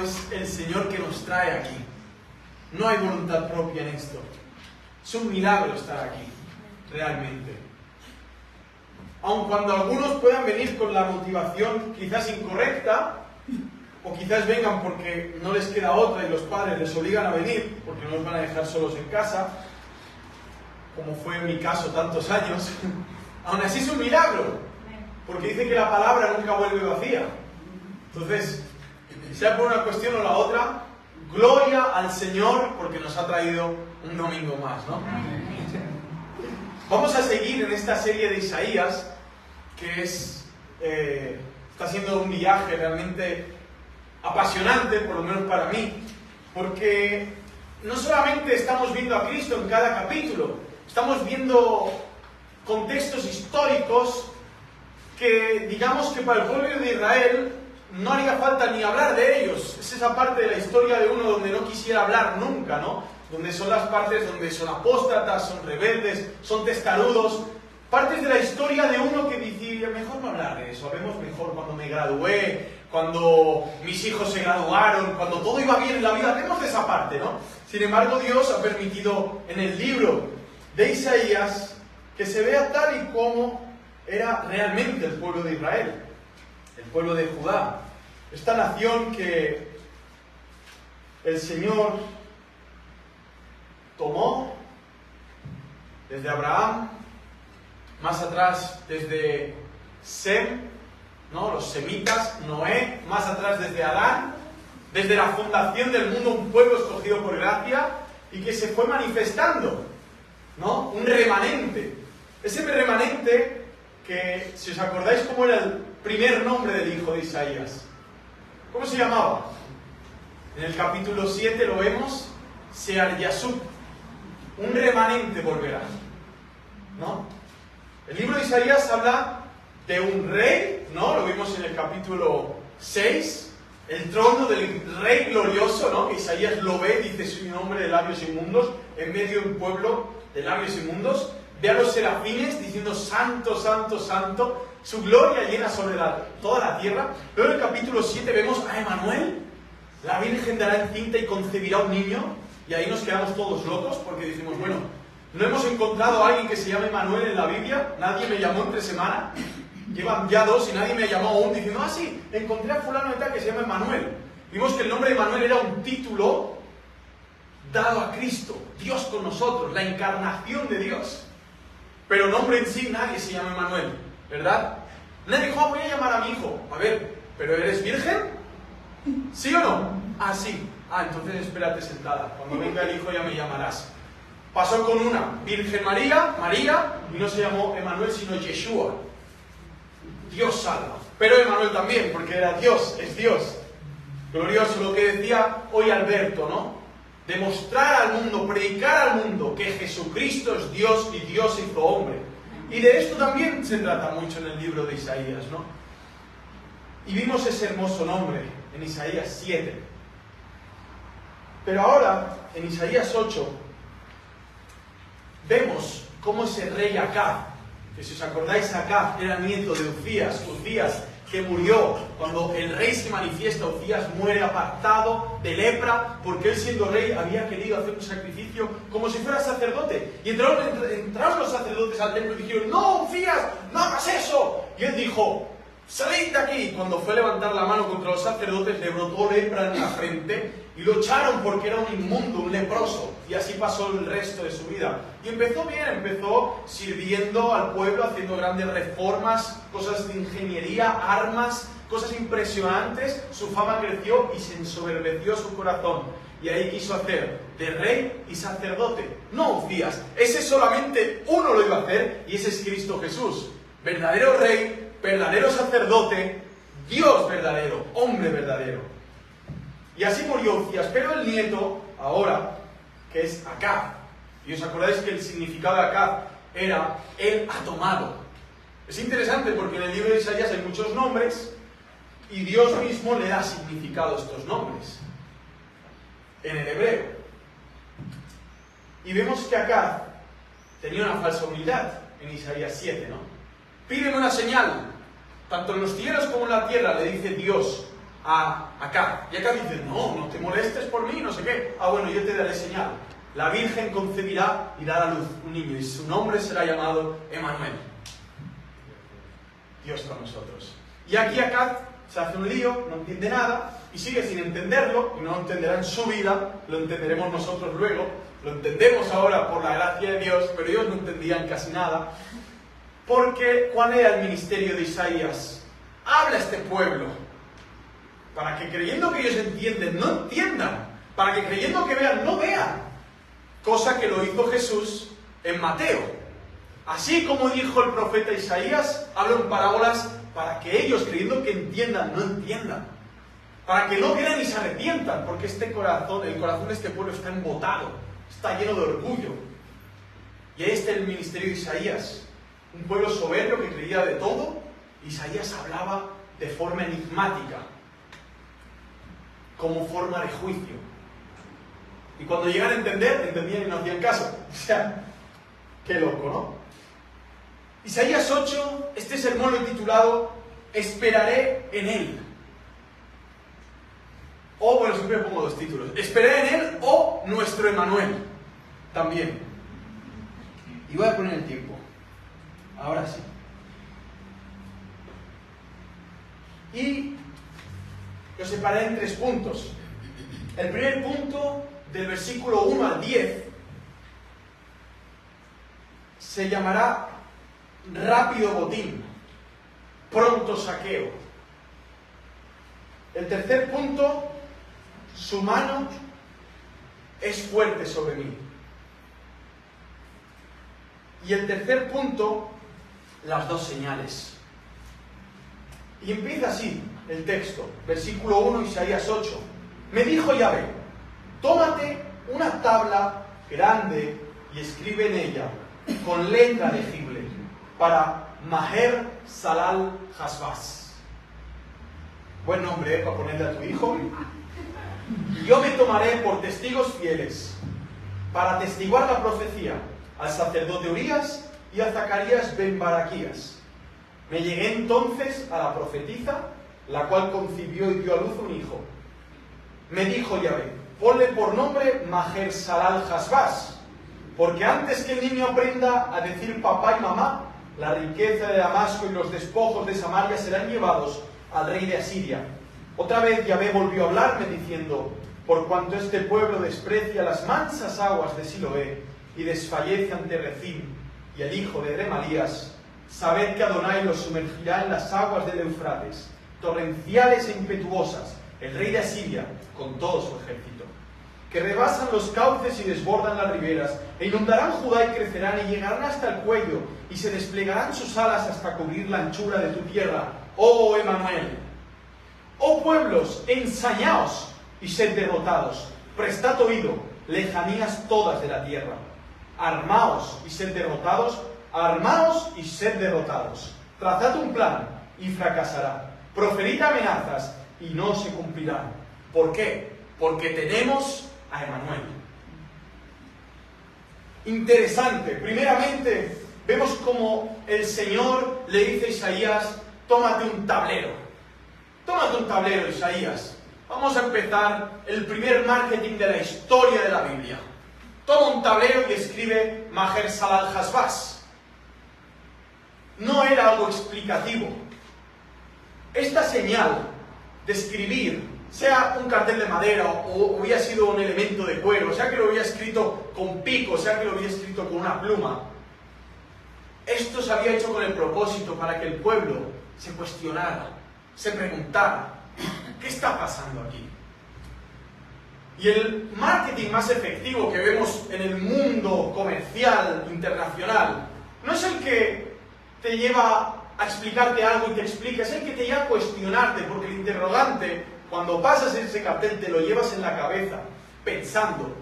es el Señor que nos trae aquí. No hay voluntad propia en esto. Es un milagro estar aquí, realmente. Aun cuando algunos puedan venir con la motivación quizás incorrecta, o quizás vengan porque no les queda otra y los padres les obligan a venir, porque no los van a dejar solos en casa, como fue en mi caso tantos años, aún así es un milagro, porque dice que la palabra nunca vuelve vacía. Entonces, sea por una cuestión o la otra, gloria al Señor porque nos ha traído un domingo más, ¿no? Vamos a seguir en esta serie de Isaías, que está siendo un viaje realmente apasionante, por lo menos para mí, porque no solamente estamos viendo a Cristo en cada capítulo, estamos viendo contextos históricos que, digamos que para el pueblo de Israel no haría falta ni hablar de ellos. Es esa parte de la historia de uno donde no quisiera hablar nunca, ¿no? Donde son las partes donde son apóstatas, son rebeldes, son testarudos. Partes de la historia de uno que dice, mejor no hablar de eso, hablemos mejor cuando me gradué, cuando mis hijos se graduaron, cuando todo iba bien en la vida, hablemos de esa parte, ¿no? Sin embargo, Dios ha permitido en el libro de Isaías que se vea tal y como era realmente el pueblo de Israel, el pueblo de Judá, esta nación que el Señor tomó desde Abraham, más atrás desde Sem, ¿no? Los semitas, Noé, más atrás desde Adán, desde la fundación del mundo, un pueblo escogido por gracia y que se fue manifestando, ¿no? Un remanente. Ese remanente que, si os acordáis cómo era el primer nombre del hijo de Isaías, ¿cómo se llamaba? En el capítulo 7 lo vemos, Sear-Yashub, un remanente volverá, ¿no? El libro de Isaías habla de un rey, ¿no? Lo vimos en el capítulo 6, el trono del rey glorioso, ¿no? Que Isaías lo ve, dice su nombre de labios inmundos, en medio de un pueblo de labios inmundos. Ve a los serafines diciendo santo, santo, santo, su gloria llena sobre toda la tierra. Luego en el capítulo 7 vemos a Emanuel, la Virgen dará encinta y concebirá un niño, y ahí nos quedamos todos locos porque decimos, bueno, no hemos encontrado a alguien que se llame Emanuel en la Biblia, nadie me llamó entre semana, llevan ya 2 y nadie me llamó aún diciendo, ah sí, encontré a fulano de tal que se llama Emanuel. Vimos que el nombre de Emanuel era un título dado a Cristo, Dios con nosotros, la encarnación de Dios. Pero nombre en sí nadie se llama Emanuel, ¿verdad? Nadie dijo, voy a llamar a mi hijo. A ver, ¿pero eres virgen? ¿Sí o no? Ah, sí. Ah, entonces espérate sentada. Cuando venga el hijo ya me llamarás. Pasó con una, Virgen María, y no se llamó Emanuel, sino Yeshua. Dios salva. Pero Emanuel también, porque era Dios, es Dios. Glorioso lo que decía hoy Alberto, ¿no? Demostrar al mundo, predicar al mundo que Jesucristo es Dios y Dios se hizo hombre. Y de esto también se trata mucho en el libro de Isaías, ¿no? Y vimos ese hermoso nombre en Isaías 7. Pero ahora, en Isaías 8, vemos cómo ese rey Acab, que si os acordáis, Acab era nieto de Uzías, que murió cuando el rey se manifiesta. Uzías muere apartado de lepra porque él, siendo rey, había querido hacer un sacrificio como si fuera sacerdote. Y entraron los sacerdotes al templo y dijeron, no, Uzías, no hagas eso. Y él dijo, salid de aquí. Y cuando fue a levantar la mano contra los sacerdotes, le brotó lepra en la frente y lo echaron porque era un inmundo, un leproso. Y así pasó el resto de su vida. Y empezó bien, empezó sirviendo al pueblo, haciendo grandes reformas, cosas de ingeniería, armas, cosas impresionantes. Su fama creció y se ensoberbeció su corazón. Y ahí quiso hacer de rey y sacerdote. No Uzías, ese solamente uno lo iba a hacer, y ese es Cristo Jesús. Verdadero rey, verdadero sacerdote, Dios verdadero, hombre verdadero. Y así murió Uzías, pero el nieto, ahora, que es Acab. Y os acordáis que el significado de Acab era él ha tomado. Es interesante porque en el libro de Isaías hay muchos nombres y Dios mismo le da significado a estos nombres en el hebreo. Y vemos que Acab tenía una falsa humildad en Isaías 7, ¿no? Pídeme una señal, tanto en los cielos como en la tierra, le dice Dios a Acab. Y Acab dice, no te molestes por mí, no sé qué. Bueno, yo te daré señal. La Virgen concebirá y dará a luz un niño, y su nombre será llamado Emmanuel. Dios con nosotros. Y aquí Acab se hace un lío, no entiende nada, y sigue sin entenderlo, y no lo entenderá en su vida, lo entenderemos nosotros luego, lo entendemos ahora por la gracia de Dios, pero ellos no entendían casi nada. Porque, ¿cuál era el ministerio de Isaías? Habla a este pueblo, para que creyendo que ellos entienden, no entiendan, para que creyendo que vean, no vean. Cosa que lo hizo Jesús en Mateo. Así como dijo el profeta Isaías, habla en parábolas para que ellos, creyendo que entiendan, no entiendan. Para que no crean y se arrepientan, porque el corazón de este pueblo está embotado, está lleno de orgullo. Y ahí está el ministerio de Isaías. Un pueblo soberbio que creía de todo. Isaías hablaba de forma enigmática, como forma de juicio. Y cuando llegan a entender, entendían y no hacían caso. O sea, qué loco, ¿no? Isaías 8, este sermón lo he titulado Esperaré en Él. O, bueno, siempre pongo dos títulos. Esperaré en Él o Nuestro Emmanuel. También. Y voy a poner el tiempo. Ahora sí. Y lo separé en 3 puntos. El primer punto, del versículo 1 al 10, se llamará rápido botín, pronto saqueo. El tercer punto, su mano es fuerte sobre mí. Y el tercer punto, las 2 señales. Y empieza así el texto, versículo 1, Isaías 8. Me dijo Yahvé, tómate una tabla grande y escribe en ella, con letra legible, para Maher Salal Hasbaz. Buen nombre, para ponerle a tu hijo. Y yo me tomaré por testigos fieles, para atestiguar la profecía, al sacerdote Urías y a Zacarías ben Baraquías. Me llegué entonces a la profetisa, la cual concibió y dio a luz un hijo. Me dijo Yahvé, ponle por nombre Maher Salal Hasbaz, porque antes que el niño aprenda a decir papá y mamá, la riqueza de Damasco y los despojos de Samaria serán llevados al rey de Asiria. Otra vez Yahvé volvió a hablarme diciendo, por cuanto este pueblo desprecia las mansas aguas de Siloé y desfallece ante Rezín y el hijo de Remalías, sabed que Adonai los sumergirá en las aguas del Eufrates, torrenciales e impetuosas, el rey de Asiria con todo su ejército, que rebasan los cauces y desbordan las riberas, e inundarán Judá y crecerán y llegarán hasta el cuello, y se desplegarán sus alas hasta cubrir la anchura de tu tierra, oh Emmanuel. Oh pueblos, ensañaos y sed derrotados, prestad oído, lejanías todas de la tierra. Armaos y sed derrotados, armaos y sed derrotados. Trazad un plan y fracasará. Proferid amenazas y no se cumplirán. ¿Por qué? Porque tenemos a Emmanuel. Interesante. Primeramente, vemos como el Señor le dice a Isaías, tómate un tablero. Tómate un tablero, Isaías. Vamos a empezar el primer marketing de la historia de la Biblia. Toma un tablero y escribe Maher Salal Hasbaz. No era algo explicativo. Esta señal de escribir, sea un cartel de madera o hubiera sido un elemento de cuero, sea que lo hubiera escrito con pico, sea que lo hubiera escrito con una pluma, esto se había hecho con el propósito para que el pueblo se cuestionara, se preguntara, ¿qué está pasando aquí? Y el marketing más efectivo que vemos en el mundo comercial internacional no es el que te lleva a explicarte algo y te explica, es el que te lleva a cuestionarte, porque el interrogante, cuando pasas ese cartel, te lo llevas en la cabeza, pensando.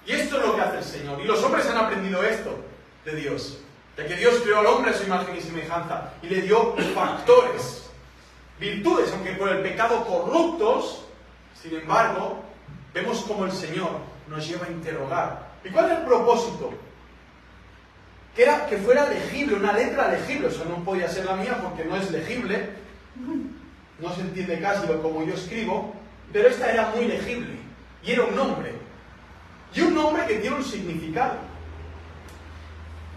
Y esto es lo que hace el Señor. Y los hombres han aprendido esto de Dios, de que Dios creó al hombre a su imagen y semejanza, y le dio factores, virtudes, aunque por el pecado corruptos. Sin embargo, vemos cómo el Señor nos lleva a interrogar. ¿Y cuál es el propósito? Que era que fuera legible, una letra legible. O sea, no podía ser la mía porque no es legible. no se entiende casi como yo escribo, pero esta era muy legible, y era un nombre. Y un nombre que tiene un significado.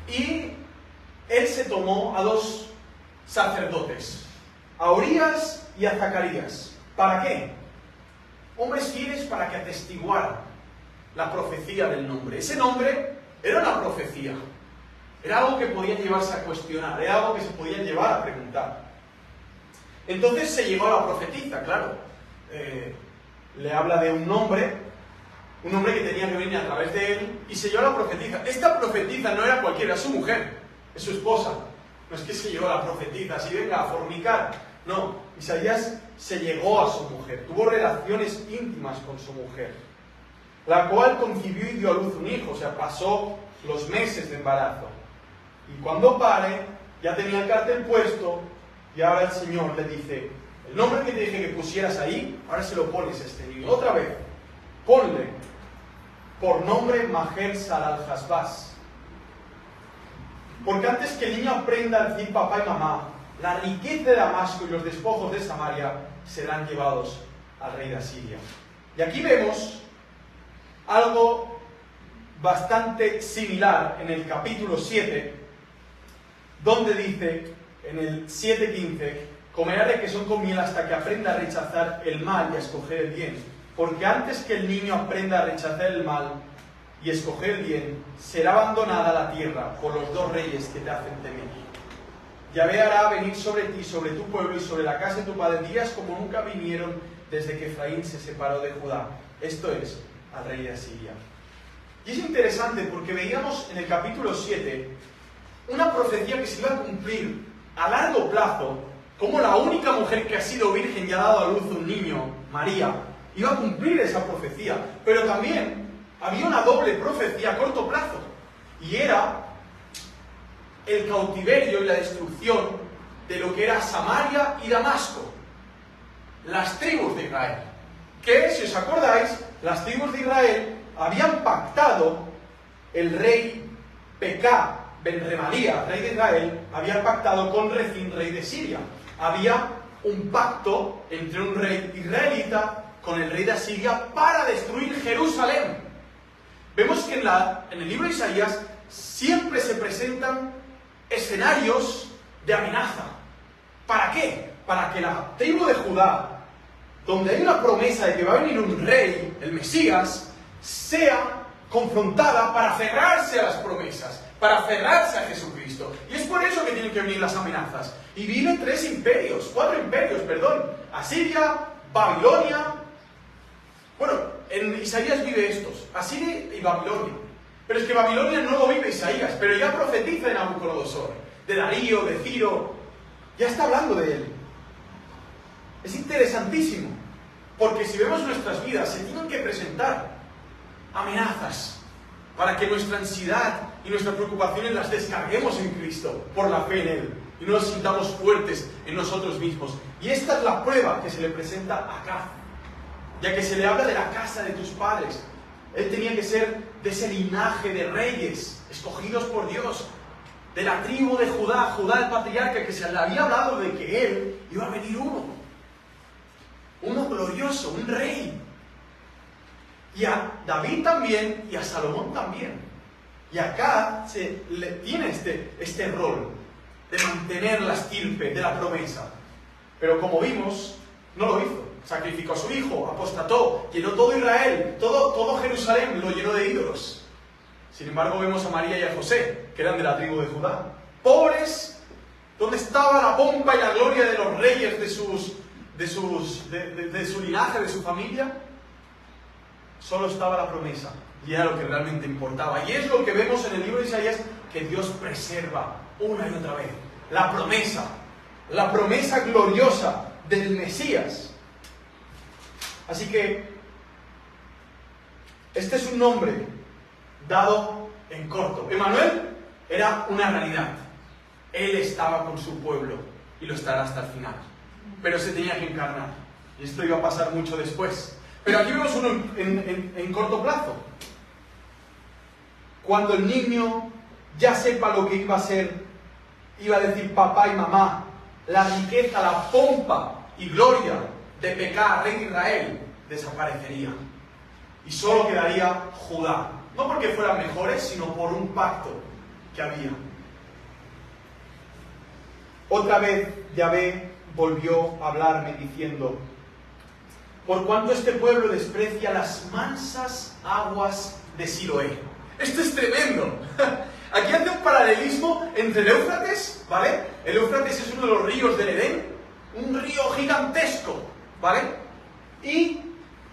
Y él se tomó a 2 sacerdotes, a Urías y a Zacarías. ¿Para qué? Hombres fieles para que atestiguaran la profecía del nombre. Ese nombre era una profecía. Era algo que podía llevarse a cuestionar, era algo que se podía llevar a preguntar. Entonces se llegó a la profetisa, claro. Le habla de un nombre que tenía que venir a través de él, y se llevó a la profetisa. Esta profetisa no era cualquiera, es su mujer, es su esposa. No es que se llevó a la profetisa, así venga a fornicar. No, Isaías se llegó a su mujer, tuvo relaciones íntimas con su mujer, la cual concibió y dio a luz un hijo, o sea, pasó los meses de embarazo. Y cuando pare, ya tenía el cartel puesto, y ahora el Señor le dice, el nombre que te dije que pusieras ahí, ahora se lo pones a este niño. Otra vez, ponle por nombre Maher Salal Hasbaz. Porque antes que el niño aprenda a decir papá y mamá, la riqueza de Damasco y los despojos de Samaria serán llevados al rey de Asiria. Y aquí vemos algo bastante similar en el capítulo 7, donde dice, en el 7:15, comerá de quesón con miel hasta que aprenda a rechazar el mal y a escoger el bien. Porque antes que el niño aprenda a rechazar el mal y escoger el bien, será abandonada la tierra por los 2 reyes que te hacen temer. Yahvé hará venir sobre ti, sobre tu pueblo y sobre la casa de tu padre días como nunca vinieron desde que Efraín se separó de Judá. Esto es, al rey de Asiria. Y es interesante porque veíamos en el capítulo 7 una profecía que se iba a cumplir a largo plazo, como la única mujer que ha sido virgen y ha dado a luz un niño, María, iba a cumplir esa profecía. Pero también había una doble profecía a corto plazo, y era el cautiverio y la destrucción de lo que era Samaria y Damasco, las tribus de Israel. Que, si os acordáis, las tribus de Israel habían pactado, el rey Pekah Ben Remalía, rey de Israel, había pactado con Rezín, rey de Siria. Había un pacto entre un rey israelita con el rey de Asiria para destruir Jerusalén. Vemos que en el libro de Isaías siempre se presentan escenarios de amenaza. ¿Para qué? Para que la tribu de Judá, donde hay una promesa de que va a venir un rey, el Mesías, sea confrontada para aferrarse a las promesas, para aferrarse a Jesucristo. Y es por eso que tienen que venir las amenazas. Y vienen 4 imperios, Asiria, Babilonia. Bueno, en Isaías vive estos, Asiria y Babilonia. Pero es que Babilonia no lo vive Isaías, pero ya profetiza de Nabucodonosor, de Darío, de Ciro. Ya está hablando de él. Es interesantísimo, porque si vemos nuestras vidas, se tienen que presentar amenazas para que nuestra ansiedad y nuestras preocupaciones las descarguemos en Cristo por la fe en Él y no nos sintamos fuertes en nosotros mismos. Y esta es la prueba que se le presenta a Acaz, ya que se le habla de la casa de tus padres. Él tenía que ser de ese linaje de reyes escogidos por Dios, de la tribu de Judá, Judá el patriarca, que se le había hablado de que él iba a venir uno glorioso, un rey. Y a David también, y a Salomón también. Y acá tiene este rol de mantener la estirpe de la promesa. Pero como vimos, no lo hizo. Sacrificó a su hijo, apostató, llenó todo Israel, todo Jerusalén lo llenó de ídolos. Sin embargo, vemos a María y a José, que eran de la tribu de Judá. Pobres, ¿dónde estaba la pompa y la gloria de los reyes de su linaje, de su familia? Solo estaba la promesa, y era lo que realmente importaba. Y es lo que vemos en el libro de Isaías, que Dios preserva una y otra vez. La promesa gloriosa del Mesías. Así que, este es un nombre dado en corto. Emmanuel era una realidad. Él estaba con su pueblo, y lo estará hasta el final. Pero se tenía que encarnar, y esto iba a pasar mucho después. Pero aquí vemos uno en corto plazo. Cuando el niño ya sepa lo que iba a ser, iba a decir papá y mamá, la riqueza, la pompa y gloria de Pekah, rey de Israel, desaparecería. Y solo quedaría Judá. No porque fueran mejores, sino por un pacto que había. Otra vez Yahvé volvió a hablarme diciendo: por cuanto este pueblo desprecia las mansas aguas de Siloé. Esto es tremendo. Aquí hace un paralelismo entre el Éufrates, ¿vale? El Éufrates es uno de los ríos del Edén, un río gigantesco, ¿vale? Y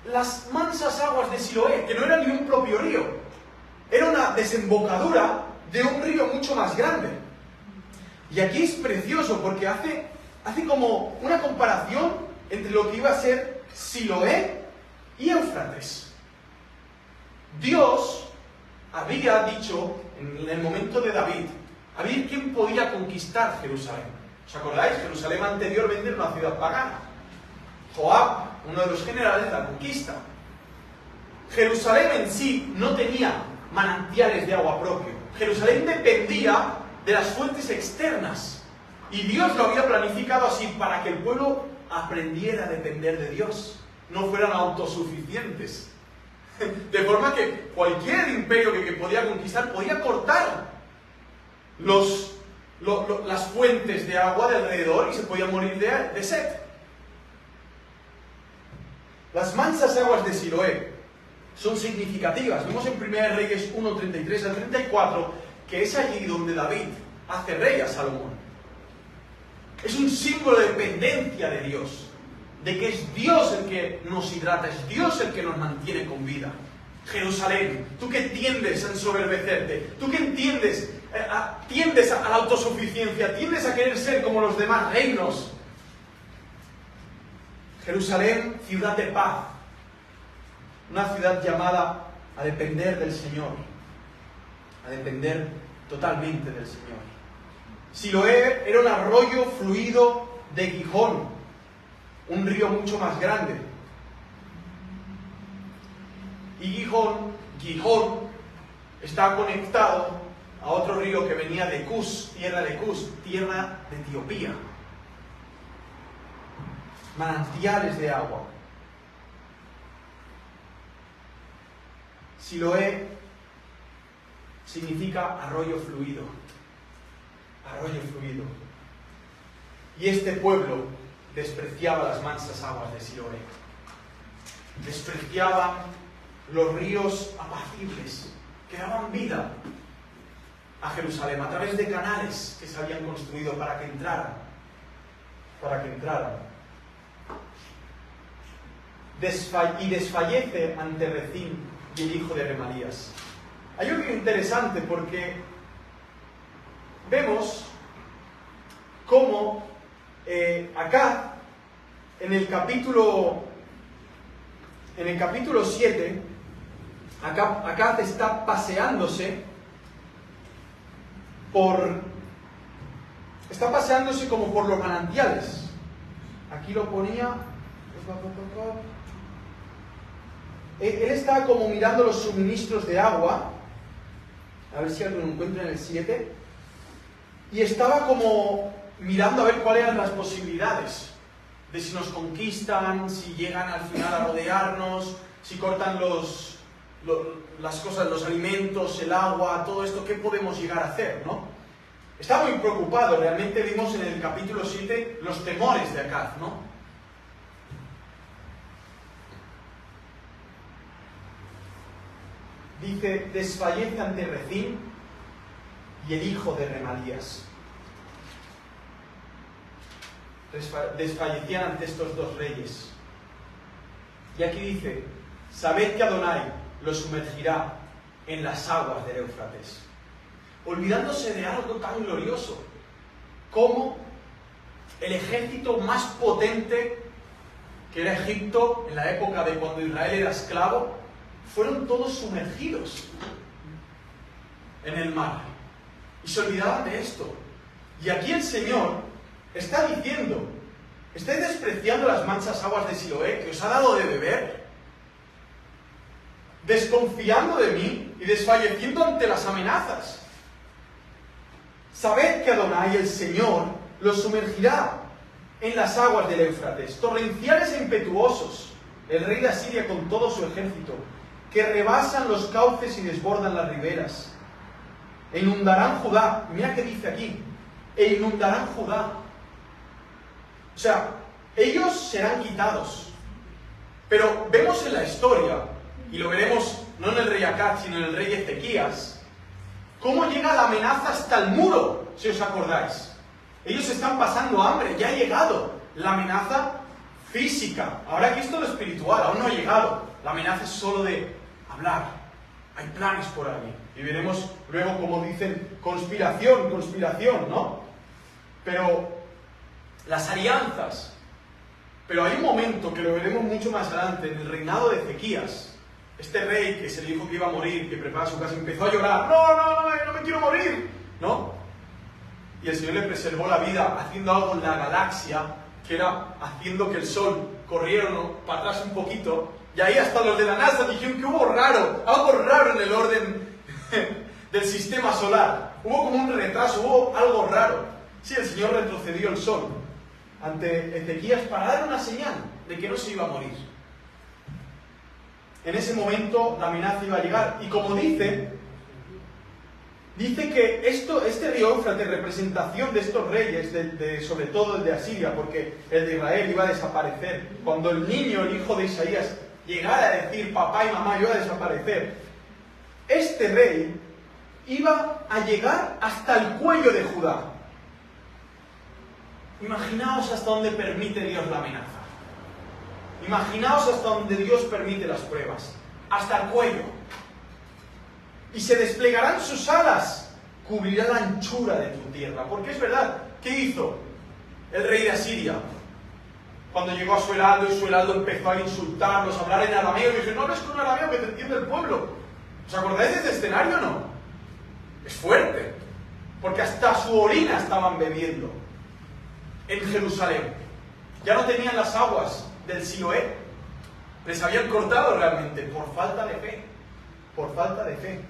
las mansas aguas de Siloé, que no era ni un propio río, era una desembocadura de un río mucho más grande. Y aquí es precioso porque hace como una comparación entre lo que iba a ser Siloé y Éufrates. Dios había dicho en el momento de David, a ver quién podía conquistar Jerusalén. ¿Os acordáis? Jerusalén anteriormente era una ciudad pagana. Joab, uno de los generales, la conquista. Jerusalén en sí no tenía manantiales de agua propio. Jerusalén dependía de las fuentes externas. Y Dios lo había planificado así para que el pueblo aprendiera a depender de Dios. No fueran autosuficientes. De forma que cualquier imperio que podía conquistar podía cortar las fuentes de agua de alrededor y se podía morir de sed. Las mansas aguas de Siloé son significativas. Vemos en 1 Reyes 1, 33 al 34 que es allí donde David hace rey a Salomón. Es un símbolo de dependencia de Dios, de que es Dios el que nos hidrata, es Dios el que nos mantiene con vida. Jerusalén, tú que tiendes a ensoberbecerte, tú que tiendes a la autosuficiencia, tiendes a querer ser como los demás reinos. Jerusalén, ciudad de paz, una ciudad llamada a depender del Señor, a depender totalmente del Señor. Siloé era un arroyo fluido de Gijón, un río mucho más grande. Y Gijón está conectado a otro río que venía de Cus, tierra de Etiopía. Manantiales de agua. Siloé significa arroyo fluido. Arroyo fluido. Y este pueblo despreciaba las mansas aguas de Siloé. Despreciaban los ríos apacibles que daban vida a Jerusalén a través de canales que se habían construido para que entraran. Y desfallece ante Rezín y el hijo de Remalías. Hay algo interesante porque vemos cómo acá en el capítulo 7 Acaz está paseándose como por los manantiales. Aquí lo ponía. Él está como mirando los suministros de agua. A ver si alguien lo encuentra en el 7. Y estaba como mirando a ver cuáles eran las posibilidades. De si nos conquistan, si llegan al final a rodearnos, si cortan las cosas, los alimentos, el agua, todo esto, ¿qué podemos llegar a hacer, no? Está muy preocupado. Realmente vimos en el capítulo 7 los temores de Acaz, ¿no? Dice, desfallece ante Rezín y el hijo de Remalías. Desfallecían ante estos dos reyes. Y aquí dice, sabed que Adonai los sumergirá en las aguas del Éufrates. Olvidándose de algo tan glorioso como el ejército más potente que era Egipto en la época de cuando Israel era esclavo, fueron todos sumergidos en el mar. Y se olvidaban de esto. Y aquí el Señor está diciendo, ¿estáis despreciando las mansas aguas de Siloé que os ha dado de beber? Desconfiando de mí y desfalleciendo ante las amenazas. Sabed que Adonai, el Señor, los sumergirá en las aguas del Éufrates, torrenciales e impetuosos, el rey de Asiria con todo su ejército, que rebasan los cauces y desbordan las riberas. E inundarán Judá. Mira qué dice aquí. E inundarán Judá. O sea, ellos serán quitados. Pero vemos en la historia, y lo veremos no en el rey Acaz, sino en el rey Ezequías, cómo llega la amenaza hasta el muro, si os acordáis. Ellos están pasando hambre, ya ha llegado la amenaza física. Ahora aquí es todo espiritual, aún no ha llegado. La amenaza es solo de hablar. Hay planes por ahí. Y veremos luego cómo dicen conspiración, ¿no? Pero las alianzas. Pero hay un momento que lo veremos mucho más adelante, en el reinado de Ezequías. Este rey que se le dijo que iba a morir, que prepara su casa, empezó a llorar. No me quiero morir, ¿no? Y el Señor le preservó la vida haciendo algo en la galaxia, que era haciendo que el sol corriera para atrás un poquito. Y ahí hasta los de la NASA dijeron que hubo algo raro en el orden del sistema solar. Hubo como un retraso, hubo algo raro. Sí, el Señor retrocedió el sol ante Ezequías para dar una señal de que no se iba a morir. En ese momento la amenaza iba a llegar. Y como dice que este río Éufrates, representación de estos reyes, sobre todo el de Asiria, porque el de Israel iba a desaparecer. Cuando el niño, el hijo de Isaías, llegara a decir papá y mamá, yo voy a desaparecer, este rey iba a llegar hasta el cuello de Judá. Imaginaos hasta dónde permite Dios la amenaza. Imaginaos hasta dónde Dios permite las pruebas. Hasta el cuello. Y se desplegarán sus alas, cubrirá la anchura de tu tierra. Porque es verdad, ¿qué hizo el rey de Asiria? Cuando llegó a su heraldo y su heraldo empezó a insultarlos, a hablar en arameo, y dice, no hables con arameo que te entiende el pueblo. ¿Os acordáis de este escenario o no? Es fuerte, porque hasta su orina estaban bebiendo en Jerusalén. Ya no tenían las aguas del Siloé. Les habían cortado realmente por falta de fe. Por falta de fe.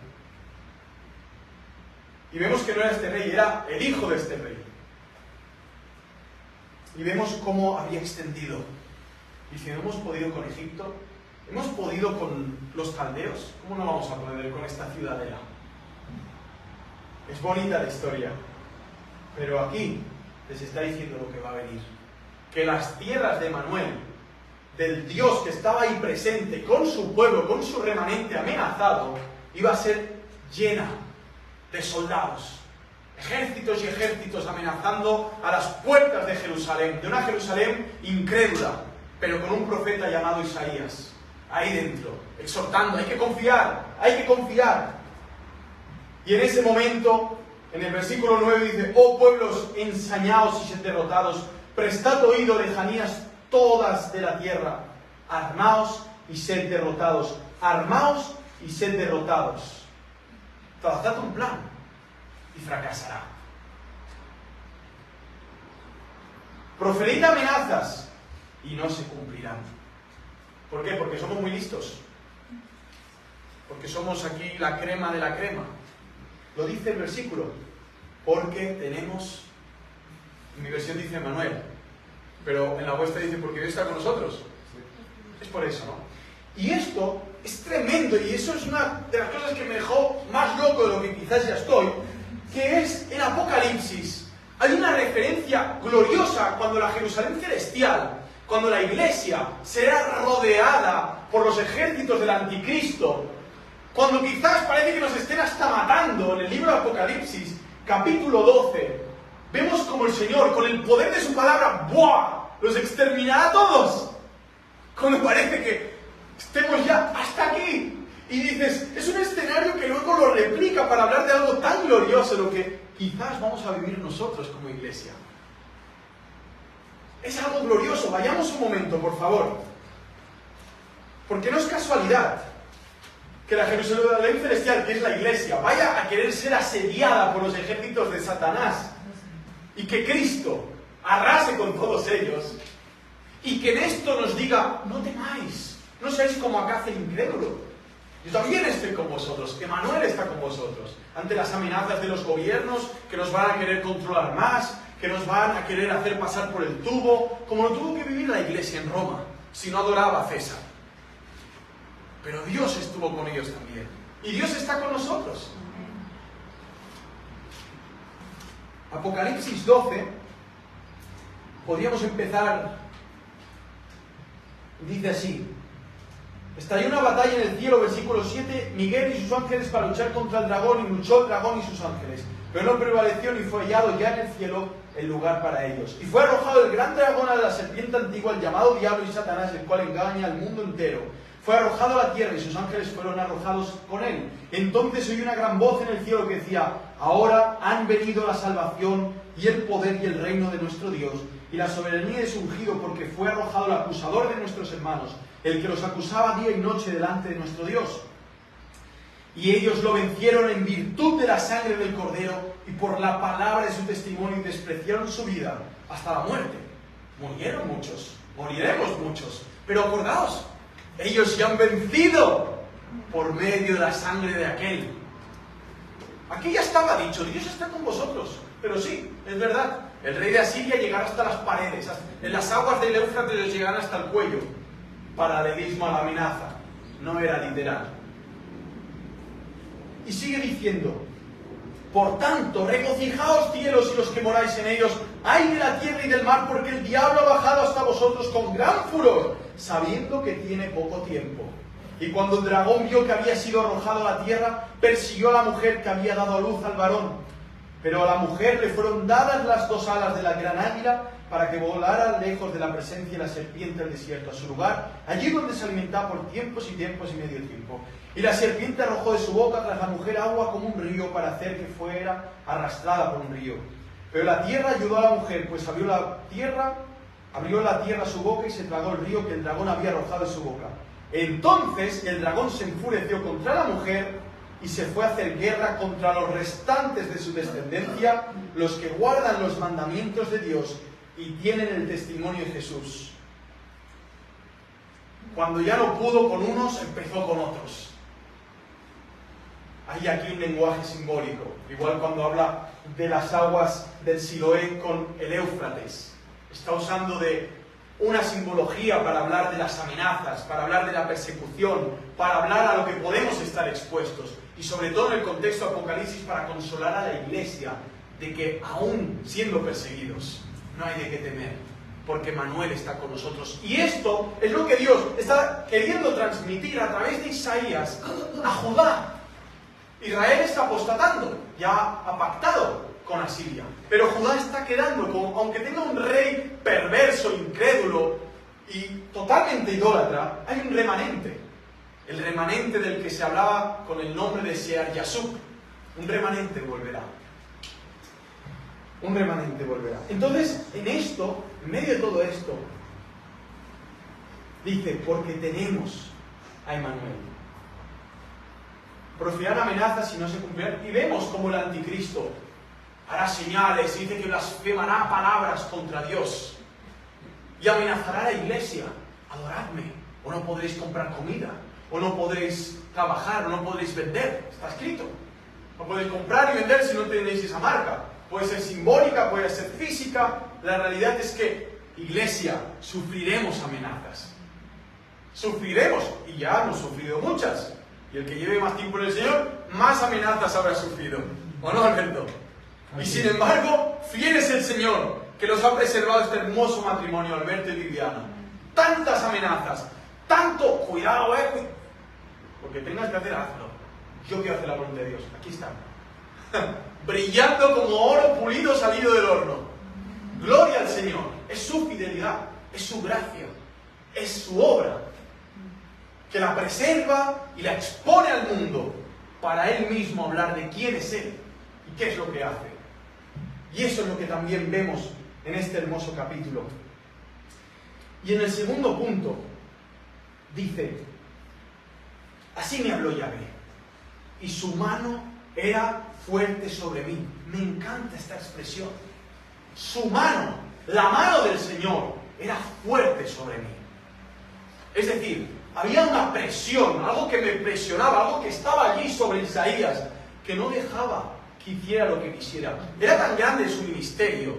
Y vemos que no era este rey, era el hijo de este rey. Y vemos cómo había extendido. Y si no hemos podido con Egipto, hemos podido con los caldeos, ¿cómo no vamos a poder con esta ciudadela? Es bonita la historia, pero aquí les está diciendo lo que va a venir. Que las tierras de Emanuel, del Dios que estaba ahí presente, con su pueblo, con su remanente amenazado, iba a ser llena de soldados. Ejércitos y ejércitos amenazando a las puertas de Jerusalén, de una Jerusalén incrédula, pero con un profeta llamado Isaías, ahí dentro, exhortando, hay que confiar, hay que confiar. Y en ese momento, en el versículo 9 dice, oh pueblos ensañados y sed derrotados, prestad oído, lejanías todas de la tierra, armaos y sed derrotados, armaos y sed derrotados. Trazad un plan y fracasará. Proferid amenazas y no se cumplirán. ¿Por qué? Porque somos muy listos. Porque somos aquí la crema de la crema. Lo dice el versículo. Porque tenemos, en mi versión dice Manuel, pero en la vuestra dice porque Dios está con nosotros. Es por eso, ¿no? Y esto es tremendo, y eso es una de las cosas que me dejó más loco de lo que quizás ya estoy, que es en Apocalipsis. Hay una referencia gloriosa cuando la Jerusalén celestial, cuando la iglesia será rodeada por los ejércitos del anticristo, cuando quizás parece que nos estén hasta matando. En el libro de Apocalipsis, capítulo 12, vemos como el Señor, con el poder de su palabra, ¡buah!, los exterminará a todos. Cuando parece que estemos ya hasta aquí. Y dices, es un escenario que luego lo replica para hablar de algo tan glorioso, lo que quizás vamos a vivir nosotros como iglesia. Es algo glorioso. Vayamos un momento, por favor. Porque no es casualidad que la Jerusalén celestial, que es la iglesia, vaya a querer ser asediada por los ejércitos de Satanás, y que Cristo arrase con todos ellos, y que en esto nos diga, no temáis, no seáis como Acaz el incrédulo. Yo también estoy con vosotros. Emmanuel está con vosotros. Ante las amenazas de los gobiernos que nos van a querer controlar más, que nos van a querer hacer pasar por el tubo, como lo tuvo que vivir la iglesia en Roma, si no adoraba a César. Pero Dios estuvo con ellos también. Y Dios está con nosotros. Apocalipsis 12, podríamos empezar, dice así: estalló una batalla en el cielo, versículo 7, Miguel y sus ángeles para luchar contra el dragón, y luchó el dragón y sus ángeles, pero no prevaleció ni fue hallado ya en el cielo el lugar para ellos. Y fue arrojado el gran dragón, a la serpiente antigua, el llamado Diablo y Satanás, el cual engaña al mundo entero. Fue arrojado a la tierra y sus ángeles fueron arrojados con él. Entonces oí una gran voz en el cielo que decía: ahora han venido la salvación y el poder y el reino de nuestro Dios y la soberanía de su ungido, porque fue arrojado el acusador de nuestros hermanos, el que los acusaba día y noche delante de nuestro Dios. Y ellos lo vencieron en virtud de la sangre del Cordero y por la palabra de su testimonio, y despreciaron su vida hasta la muerte. Murieron muchos, moriremos muchos, pero acordaos, ellos ya han vencido por medio de la sangre de aquel. Aquí ya estaba dicho, Dios está con vosotros. Pero sí, es verdad, el rey de Asiria llegará hasta las paredes, en las aguas del Éufrates les llegarán hasta el cuello. Paralelismo a la amenaza, no era literal. Y sigue diciendo: por tanto, regocijaos cielos y los que moráis en ellos, ay de la tierra y del mar, porque el diablo ha bajado hasta vosotros con gran furor, sabiendo que tiene poco tiempo. Y cuando el dragón vio que había sido arrojado a la tierra, persiguió a la mujer que había dado a luz al varón. Pero a la mujer le fueron dadas las dos alas de la gran águila, para que volara lejos de la presencia de la serpiente al desierto, a su lugar, allí donde se alimentaba por tiempos y tiempos y medio tiempo. Y la serpiente arrojó de su boca tras la mujer agua como un río, para hacer que fuera arrastrada por un río. Pero la tierra ayudó a la mujer, pues abrió la tierra su boca y se tragó el río que el dragón había arrojado de su boca. Entonces el dragón se enfureció contra la mujer y se fue a hacer guerra contra los restantes de su descendencia, los que guardan los mandamientos de Dios y tienen el testimonio de Jesús. Cuando ya no pudo con unos, empezó con otros. Hay aquí un lenguaje simbólico, igual cuando habla de las aguas del Siloé con el Éufrates. Está usando de una simbología para hablar de las amenazas, para hablar de la persecución, para hablar a lo que podemos estar expuestos. Y sobre todo en el contexto de Apocalipsis, para consolar a la iglesia de que aún siendo perseguidos, no hay de qué temer, porque Manuel está con nosotros. Y esto es lo que Dios está queriendo transmitir a través de Isaías a Judá. Israel está apostatando, ya ha pactado con Asiria, pero Judá está quedando, aunque tenga un rey perverso, incrédulo y totalmente idólatra, hay un remanente. El remanente del que se hablaba con el nombre de Shear Yasub. Un remanente volverá. Un remanente volverá. Entonces, en esto, en medio de todo esto, dice: porque tenemos a Emmanuel. Profirán amenazas y no se cumplirán. Y vemos como el anticristo hará señales y dice que blasfemará palabras contra Dios. Y amenazará a la iglesia: adoradme, o no podréis comprar comida, o no podréis trabajar, o no podréis vender. Está escrito. No podéis comprar y vender si no tenéis esa marca. Puede ser simbólica, puede ser física. La realidad es que, iglesia, sufriremos amenazas. Sufriremos, y ya hemos sufrido muchas. Y el que lleve más tiempo en el Señor, más amenazas habrá sufrido. ¿O no, Alberto? Y sin embargo, fiel es el Señor, que nos ha preservado este hermoso matrimonio, Alberto y Viviana. Tantas amenazas, tanto cuidado, lo que tengas que hacer, hazlo. Yo quiero hacer la voluntad de Dios. Aquí está. Brillando como oro pulido salido del horno. Gloria al Señor. Es su fidelidad, es su gracia, es su obra, que la preserva y la expone al mundo para Él mismo hablar de quién es Él y qué es lo que hace. Y eso es lo que también vemos en este hermoso capítulo. Y en el segundo punto dice: así me habló Yahvé, y su mano era fuerte sobre mí. Me encanta esta expresión. Su mano, la mano del Señor, era fuerte sobre mí. Es decir, había una presión, algo que me presionaba, algo que estaba allí sobre Isaías, que no dejaba que hiciera lo que quisiera. Era tan grande su ministerio,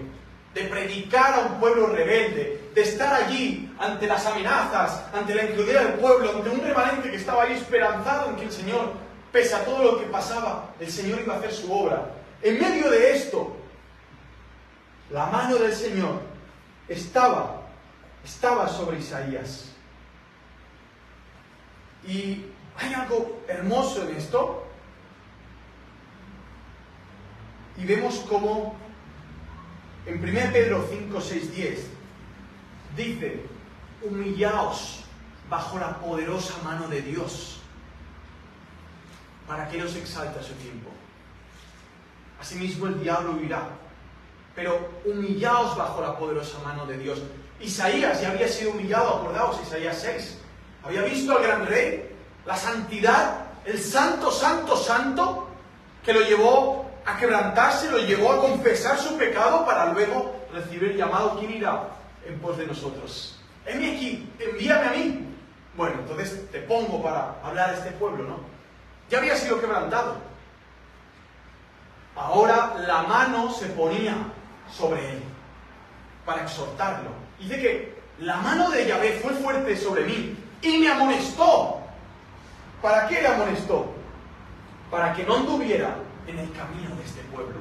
de predicar a un pueblo rebelde, de estar allí ante las amenazas, ante la incredulidad del pueblo, ante un remanente que estaba ahí esperanzado en que el Señor, pese a todo lo que pasaba, el Señor iba a hacer su obra. En medio de esto, la mano del Señor estaba sobre Isaías. Y hay algo hermoso en esto. Y vemos cómo en 1 Pedro 5, 6, 10 dice: humillaos bajo la poderosa mano de Dios, para que no se exalte a su tiempo. Asimismo el diablo huirá, pero humillaos bajo la poderosa mano de Dios. Isaías ya había sido humillado, acordaos, Isaías 6. Había visto al gran rey, la santidad, el santo, santo, santo, que lo llevó a quebrantarse, lo llevó a confesar su pecado para luego recibir el llamado: ¿quién irá en pos de nosotros? Heme aquí, envíame a mí. Bueno, entonces te pongo para hablar a este pueblo, ¿no? Ya había sido quebrantado. Ahora la mano se ponía sobre él para exhortarlo. Dice que la mano de Yahvé fue fuerte sobre mí y me amonestó. ¿Para qué le amonestó? Para que no anduviera en el camino de este pueblo.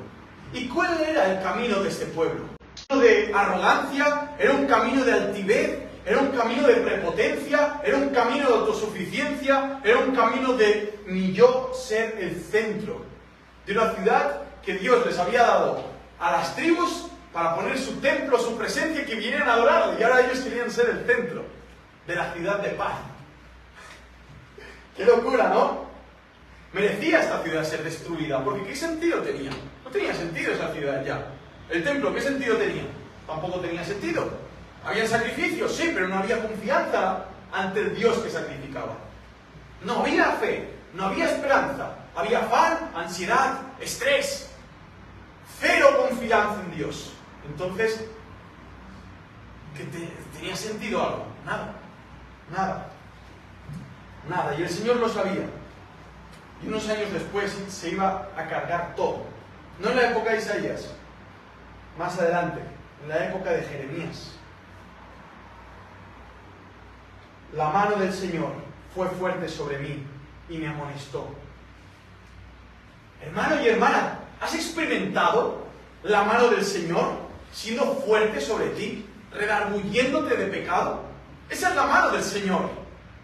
¿Y cuál era el camino de este pueblo? Un camino de arrogancia, era un camino de altivez, era un camino de prepotencia, era un camino de autosuficiencia, era un camino de ni yo ser el centro de una ciudad que Dios les había dado a las tribus para poner su templo, su presencia, y que vinieran a adorarle, y ahora ellos querían ser el centro de la ciudad de paz. ¡Qué locura!, ¿no? Merecía esta ciudad ser destruida, porque ¿qué sentido tenía? No tenía sentido esa ciudad ya. El templo, ¿qué sentido tenía? Tampoco tenía sentido. Había sacrificios, sí, pero no había confianza ante el Dios que sacrificaba. No había fe, no había esperanza, había afán, ansiedad, estrés, cero confianza en Dios. Entonces, ¿qué tenía sentido algo? Nada, nada, nada. Y el Señor lo sabía. Y unos años después se iba a cargar todo. No en la época de Isaías, más adelante, en la época de Jeremías. La mano del Señor fue fuerte sobre mí y me amonestó. Hermano y hermana, ¿has experimentado la mano del Señor siendo fuerte sobre ti, redarguyéndote de pecado? Esa es la mano del Señor,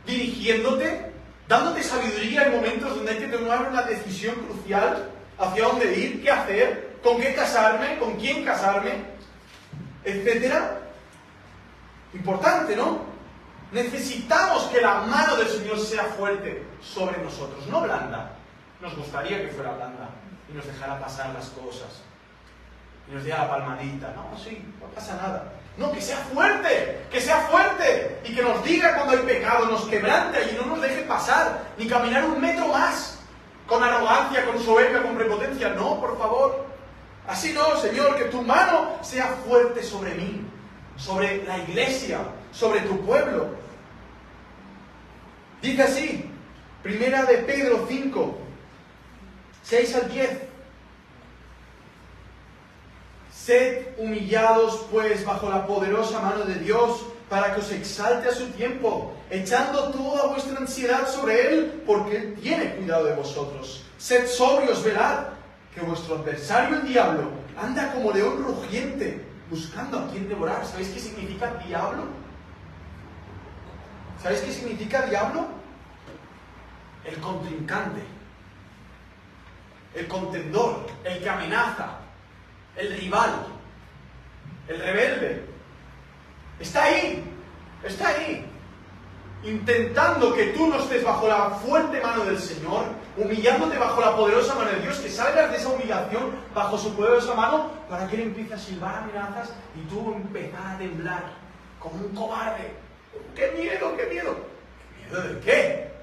dirigiéndote, dándote sabiduría en momentos donde hay que tomar una decisión crucial hacia dónde ir, qué hacer, con qué casarme, con quién casarme, etcétera. Importante, ¿no? Necesitamos que la mano del Señor sea fuerte sobre nosotros, no blanda. Nos gustaría que fuera blanda y nos dejara pasar las cosas y nos diera la palmadita. No, sí, no pasa nada. No, que sea fuerte y que nos diga cuando hay pecado, nos quebrante y no nos deje pasar ni caminar un metro más con arrogancia, con soberbia, con prepotencia. No, por favor. Así no, Señor, que tu mano sea fuerte sobre mí, sobre la iglesia, sobre tu pueblo. Dice así, Primera de Pedro 5, 6 al 10. Sed humillados, pues, bajo la poderosa mano de Dios, para que os exalte a su tiempo, echando toda vuestra ansiedad sobre Él, porque Él tiene cuidado de vosotros. Sed sobrios, velad, que vuestro adversario, el diablo, anda como león rugiente, buscando a quien devorar. ¿Sabéis qué significa diablo? ¿Sabéis qué significa diablo? El contrincante, el contendor, el que amenaza, el rival, el rebelde. Está ahí, intentando que tú no estés bajo la fuerte mano del Señor, humillándote bajo la poderosa mano de Dios, que salgas de esa humillación bajo su poderosa mano, para que Él empiece a silbar amenazas y tú empezar a temblar como un cobarde. ¡Qué miedo, qué miedo! ¿Qué miedo de qué?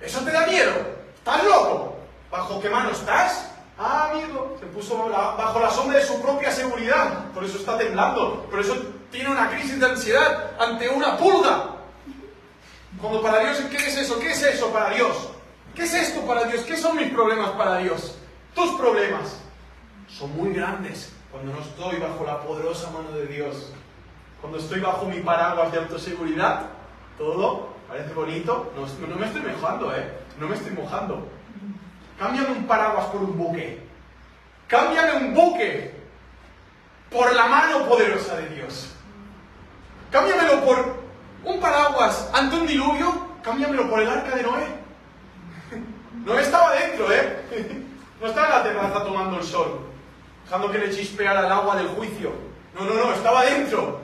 ¿Eso te da miedo? ¿Estás loco? ¿Bajo qué mano estás? Ah, amigo, se puso bajo la sombra de su propia seguridad, por eso está temblando, por eso tiene una crisis de ansiedad ante una pulga. Cuando para Dios, ¿qué es eso? ¿Qué es eso para Dios? ¿Qué es esto para Dios? ¿Qué son mis problemas para Dios? Tus problemas son muy grandes cuando no estoy bajo la poderosa mano de Dios. Cuando estoy bajo mi paraguas de autoseguridad, todo parece bonito. No me estoy mojando, no me estoy mojando. Cámbiame un paraguas por un buque. Cámbiame un buque por la mano poderosa de Dios. Cámbiamelo por un paraguas ante un diluvio. Cámbiamelo por el arca de Noé. Noé estaba dentro, No estaba en la terraza tomando el sol, dejando que le chispeara el agua del juicio. No, estaba dentro.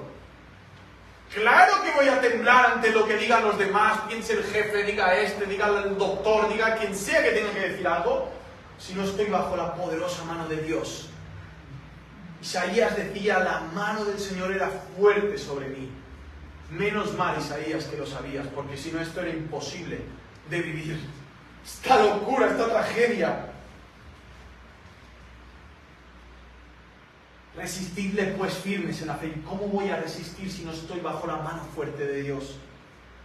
Claro que voy a temblar ante lo que digan los demás, piense el jefe, diga diga el doctor, diga quien sea que tenga que decir algo, si no estoy bajo la poderosa mano de Dios. Isaías decía, la mano del Señor era fuerte sobre mí. Menos mal, Isaías, que lo sabías, porque si no esto era imposible de vivir. Esta locura, esta tragedia. Resistidle pues firmes en la fe. ¿Cómo voy a resistir si no estoy bajo la mano fuerte de Dios?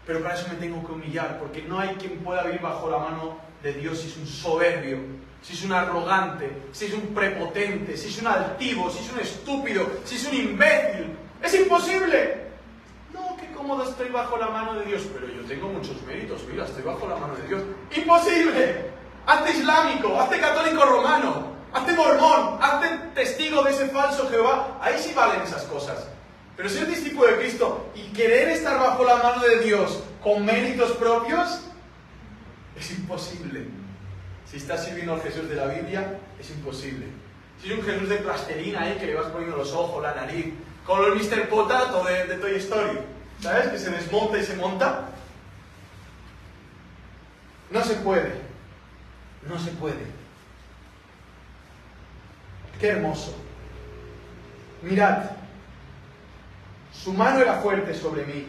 Pero para eso me tengo que humillar, porque no hay quien pueda vivir bajo la mano de Dios si es un soberbio, si es un arrogante, si es un prepotente, si es un altivo, si es un estúpido, si es un imbécil. ¡Es imposible! No, qué cómodo estoy bajo la mano de Dios, pero yo tengo muchos méritos, mira, estoy bajo la mano de Dios. ¡Imposible! Hazte islámico, hazte católico romano, hazte mormón, hazte testigo de ese falso Jehová. Ahí sí valen esas cosas. Pero ser discípulo de Cristo y querer estar bajo la mano de Dios con méritos propios es imposible. Si estás sirviendo al Jesús de la Biblia, es imposible. Si es un Jesús de plastilina que le vas poniendo los ojos, la nariz, como el Mr. Potato de Toy Story, ¿sabes? Que se desmonta y se monta. No se puede. No se puede. Qué hermoso. Mirad, su mano era fuerte sobre mí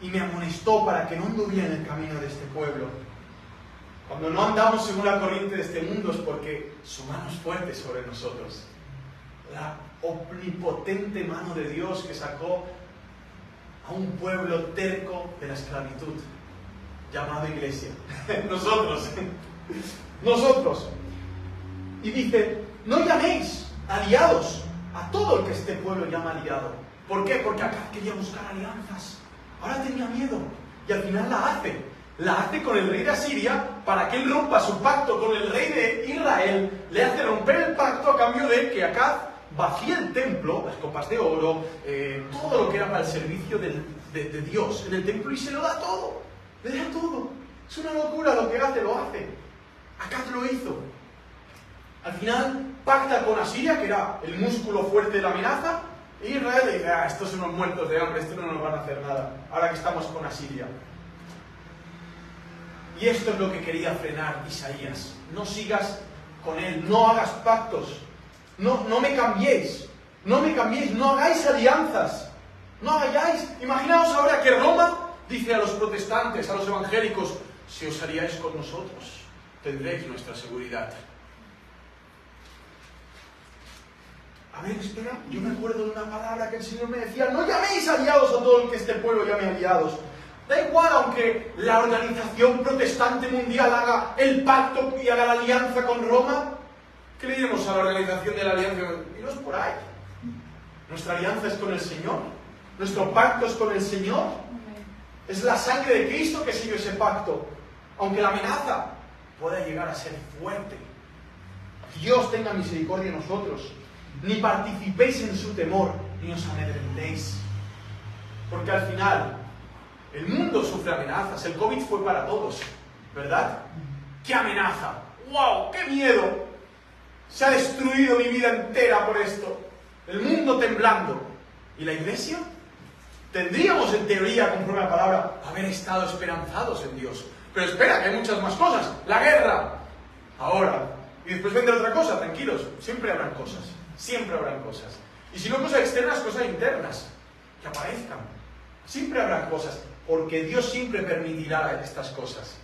y me amonestó para que no anduviera en el camino de este pueblo. Cuando no andamos según la corriente de este mundo es porque su mano es fuerte sobre nosotros. La omnipotente mano de Dios que sacó a un pueblo terco de la esclavitud, llamado Iglesia. Nosotros. Y dice, no llaméis aliados a todo el que este pueblo llama aliado. ¿Por qué? Porque acá quería buscar alianzas. Ahora tenía miedo. Y al final la hace. La hace con el rey de Asiria para que él rompa su pacto con el rey de Israel. Le hace romper el pacto a cambio de que acá vacía el templo, las copas de oro, todo lo que era para el servicio de Dios en el templo, y se lo da todo. Le da todo. Es una locura lo que hace, lo hace. Acaz lo hizo. Al final pacta con Asiria, que era el músculo fuerte de la amenaza, y Israel le dice, estos son unos muertos de hambre, estos no nos van a hacer nada, ahora que estamos con Asiria. Y esto es lo que quería frenar Isaías. No sigas con él, no hagas pactos, no me cambiéis, no hagáis alianzas, no hagáis. Imaginaos ahora que Roma dice a los protestantes, a los evangélicos, si os aliáis con nosotros, tendréis nuestra seguridad. A ver, espera, yo me acuerdo de una palabra que el Señor me decía, no llaméis aliados a todo el que este pueblo llame aliados. Da igual, aunque la organización protestante mundial haga el pacto y haga la alianza con Roma, ¿qué le diremos a la organización de la alianza? Iros por ahí. Nuestra alianza es con el Señor, nuestro pacto es con el Señor. Es la sangre de Cristo que sigue ese pacto, aunque la amenaza pueda llegar a ser fuerte. Dios tenga misericordia de nosotros. Ni participéis en su temor, ni os amedrentéis. Porque al final, el mundo sufre amenazas. El COVID fue para todos, ¿verdad? ¡Qué amenaza! ¡Wow! ¡Qué miedo! Se ha destruido mi vida entera por esto. El mundo temblando. ¿Y la Iglesia? Tendríamos, en teoría, conforme a la palabra, haber estado esperanzados en Dios. Pero espera, que hay muchas más cosas. La guerra. Ahora. Y después vendrá otra cosa, tranquilos. Siempre habrán cosas. Siempre habrán cosas. Y si no cosas externas, cosas internas. Que aparezcan. Siempre habrá cosas. Porque Dios siempre permitirá estas cosas.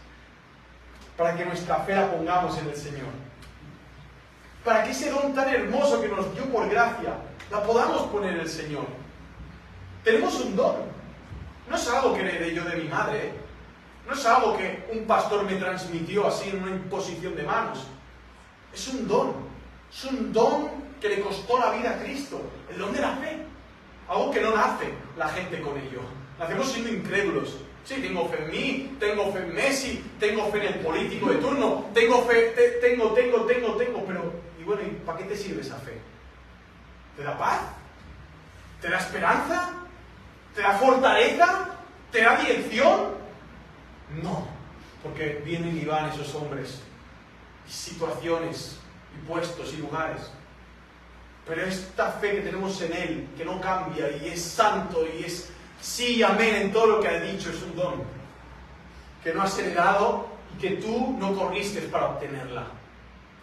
Para que nuestra fe la pongamos en el Señor. Para que ese don tan hermoso que nos dio por gracia, la podamos poner en el Señor. Tenemos un don. No es algo que heredé yo de mi madre. No es algo que un pastor me transmitió así en una imposición de manos. Es un don. Es un don que le costó la vida a Cristo. El don de la fe. Algo que no nace la gente con ello. Nacemos siendo incrédulos. Sí, tengo fe en mí, tengo fe en Messi, tengo fe en el político de turno, tengo fe, tengo, pero, y bueno, ¿y para qué te sirve esa fe? ¿Te da paz? ¿Te da esperanza? ¿Te da fortaleza? ¿Te da dirección? No, porque vienen y van esos hombres, y situaciones, y puestos, y lugares. Pero esta fe que tenemos en Él, que no cambia, y es santo, y es sí y amén en todo lo que ha dicho, es un don que no has heredado y que tú no corriste para obtenerla.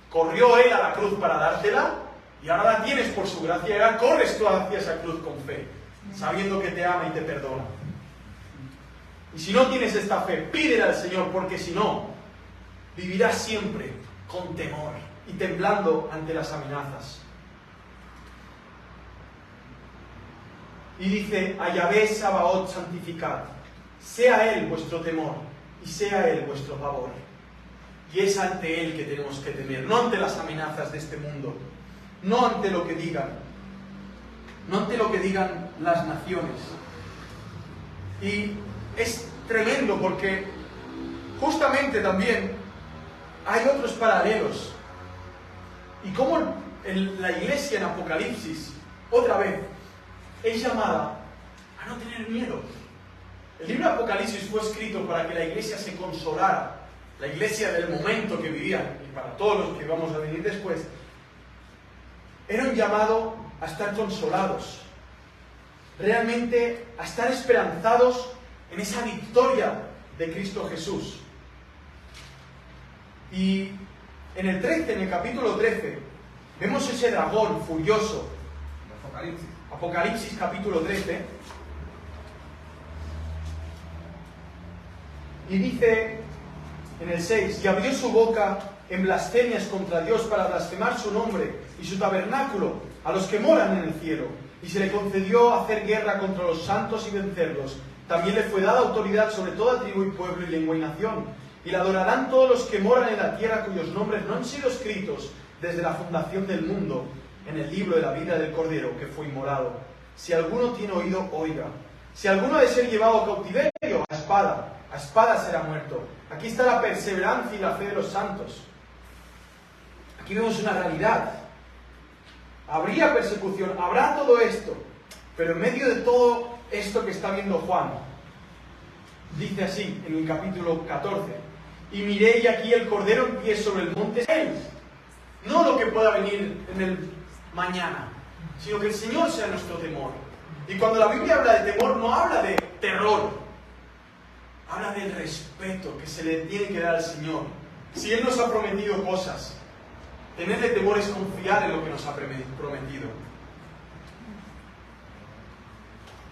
Corrió Él a la cruz para dártela, y ahora la tienes por su gracia, y ahora corres tú hacia esa cruz con fe, sabiendo que te ama y te perdona. Y si no tienes esta fe, pídela al Señor, porque si no, vivirás siempre con temor y temblando ante las amenazas. Y dice, a Yahvé Sabaoth santificad, sea Él vuestro temor y sea Él vuestro pavor. Y es ante Él que tenemos que temer, no ante las amenazas de este mundo, no ante lo que digan, no ante lo que digan las naciones. Y es tremendo porque justamente también hay otros paralelos. Y como la iglesia en Apocalipsis, otra vez, es llamada a no tener miedo. El libro de Apocalipsis fue escrito para que la iglesia se consolara, la iglesia del momento que vivían, y para todos los que vamos a venir después, era un llamado a estar consolados, realmente a estar esperanzados en esa victoria de Cristo Jesús. Y en el 13, en el capítulo 13, vemos ese dragón furioso. Apocalipsis capítulo 13. Y dice en el 6, y abrió su boca en blasfemias contra Dios para blasfemar su nombre y su tabernáculo a los que moran en el cielo. Y se le concedió hacer guerra contra los santos y vencerlos. También le fue dada autoridad sobre toda tribu y pueblo y lengua y nación. Y la adorarán todos los que moran en la tierra cuyos nombres no han sido escritos desde la fundación del mundo en el libro de la vida del Cordero que fue inmolado. Si alguno tiene oído, oiga. Si alguno ha de ser llevado a cautiverio, a espada será muerto. Aquí está la perseverancia y la fe de los santos. Aquí vemos una realidad. Habría persecución, habrá todo esto, pero en medio de todo esto que está viendo Juan, dice así en el capítulo 14, y miré y aquí el Cordero en pie sobre el monte, él, no lo que pueda venir en el mañana, sino que el Señor sea nuestro temor. Y cuando la Biblia habla de temor, no habla de terror, habla del respeto que se le tiene que dar al Señor. Si Él nos ha prometido cosas, tenerle temor es confiar en lo que nos ha prometido.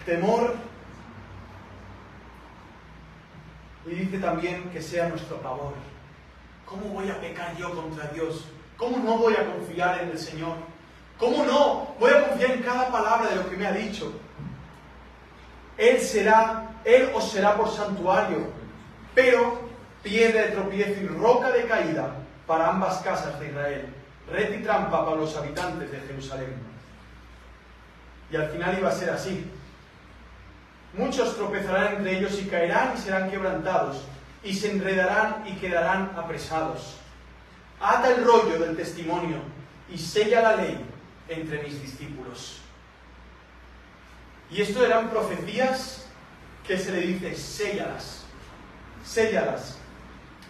Temor, y dice también que sea nuestro pavor. ¿Cómo voy a pecar yo contra Dios? ¿Cómo no voy a confiar en el Señor? ¿Cómo no voy a confiar en cada palabra de lo que me ha dicho? Él os será por santuario, pero piedra de tropiezo y roca de caída para ambas casas de Israel, red y trampa para los habitantes de Jerusalén. Y al final iba a ser así. Muchos tropezarán entre ellos y caerán y serán quebrantados, y se enredarán y quedarán apresados. Ata el rollo del testimonio y sella la ley entre mis discípulos. Y esto eran profecías que se le dice, séllalas, séllalas.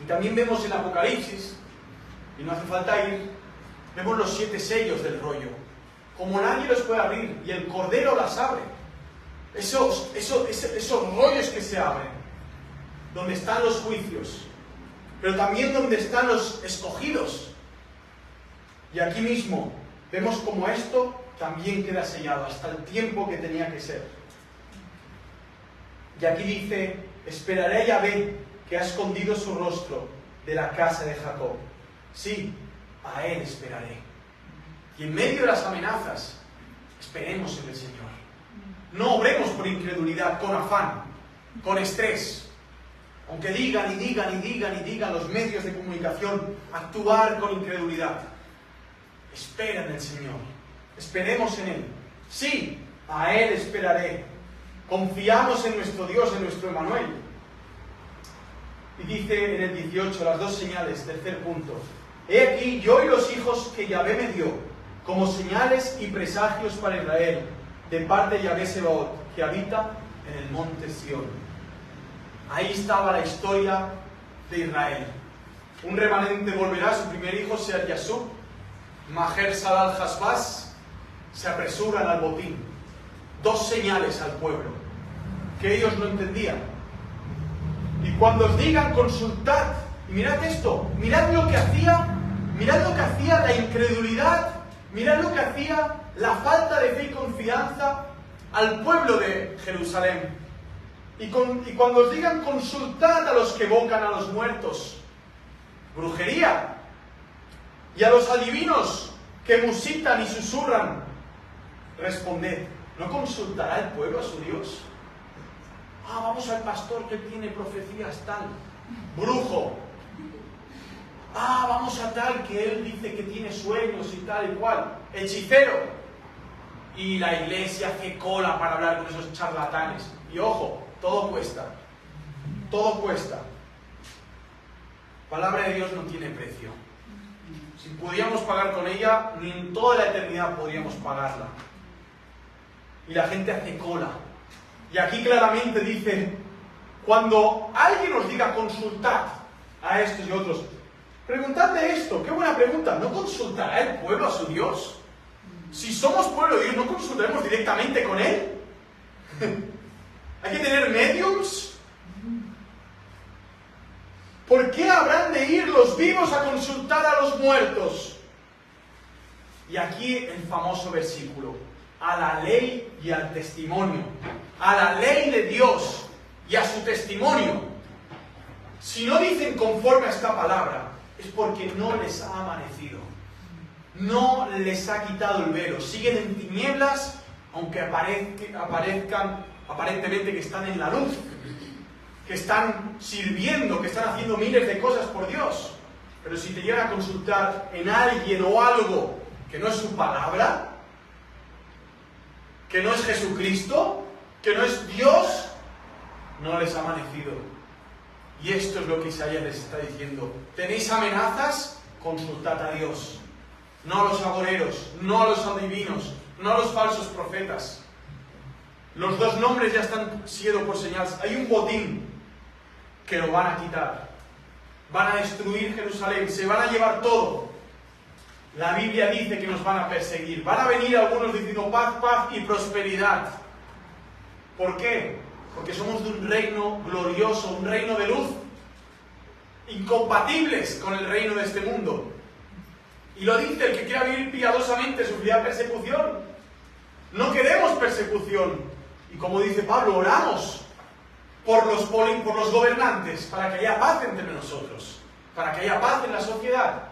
Y también vemos en Apocalipsis, y no hace falta ir, vemos los 7 sellos del rollo. Como nadie los puede abrir, y el Cordero las abre. Esos rollos que se abren, donde están los juicios, pero también donde están los escogidos. Y aquí mismo vemos como esto también queda sellado hasta el tiempo que tenía que ser. Y aquí dice, esperaré a Yahvé, que ha escondido su rostro de la casa de Jacob. Sí, a Él esperaré. Y en medio de las amenazas, esperemos en el Señor. No obremos por incredulidad, con afán, con estrés. Aunque digan los medios de comunicación, actuar con incredulidad. Espera en el Señor. Esperemos en Él. Sí, a Él esperaré. Confiamos en nuestro Dios, en nuestro Emmanuel. Y dice en el 18, las dos señales, tercer punto. He aquí, yo y los hijos que Yahvé me dio, como señales y presagios para Israel, de parte de Yahvé Sebaot, que habita en el monte Sión. Ahí estaba la historia de Israel. Un remanente volverá, su primer hijo sea Yasub, Maher Salal Hasbaz, se apresuran al botín. Dos señales al pueblo, que ellos no entendían. Y cuando os digan, consultad, y mirad esto, mirad lo que hacía la incredulidad, mirad lo que hacía la falta de fe y confianza al pueblo de Jerusalén. Y cuando os digan, consultad a los que evocan a los muertos, brujería, y a los adivinos que musitan y susurran, responded, ¿no consultará el pueblo a su Dios? Vamos al pastor que tiene profecías tal, brujo. Vamos a tal que él dice que tiene sueños y tal y cual, hechicero. Y la iglesia hace cola para hablar con esos charlatanes. Y ojo, todo cuesta. Todo cuesta. Palabra de Dios no tiene precio. Si pudiéramos pagar con ella, ni en toda la eternidad podríamos pagarla. Y la gente hace cola. Y aquí claramente dice, cuando alguien os diga consultad a estos y otros, preguntadle esto, qué buena pregunta, ¿no consultará el pueblo a su Dios? Si somos pueblo de Dios, ¿no consultaremos directamente con Él? ¿Hay que tener mediums? ¿Por qué habrán de ir los vivos a consultar a los muertos? Y aquí el famoso versículo, a la ley y al testimonio, a la ley de Dios y a su testimonio. Si no dicen conforme a esta palabra, es porque no les ha amanecido, no les ha quitado el velo, siguen en tinieblas, aunque aparezcan aparentemente que están en la luz, que están sirviendo, que están haciendo miles de cosas por Dios. Pero si te llegan a consultar en alguien o algo que no es su palabra, que no es Jesucristo, que no es Dios, no les ha amanecido. Y esto es lo que Isaías les está diciendo. ¿Tenéis amenazas? Consultad a Dios. No a los agoreros, no a los adivinos, no a los falsos profetas. Los dos nombres ya están siendo por señales. Hay un botín que lo van a quitar. Van a destruir Jerusalén, se van a llevar todo. La Biblia dice que nos van a perseguir. Van a venir algunos diciendo paz, paz y prosperidad. ¿Por qué? Porque somos de un reino glorioso, un reino de luz, incompatibles con el reino de este mundo. Y lo dice, el que quiera vivir piadosamente sufrirá persecución. No queremos persecución. Y como dice Pablo, oramos por los gobernantes, para que haya paz entre nosotros, para que haya paz en la sociedad.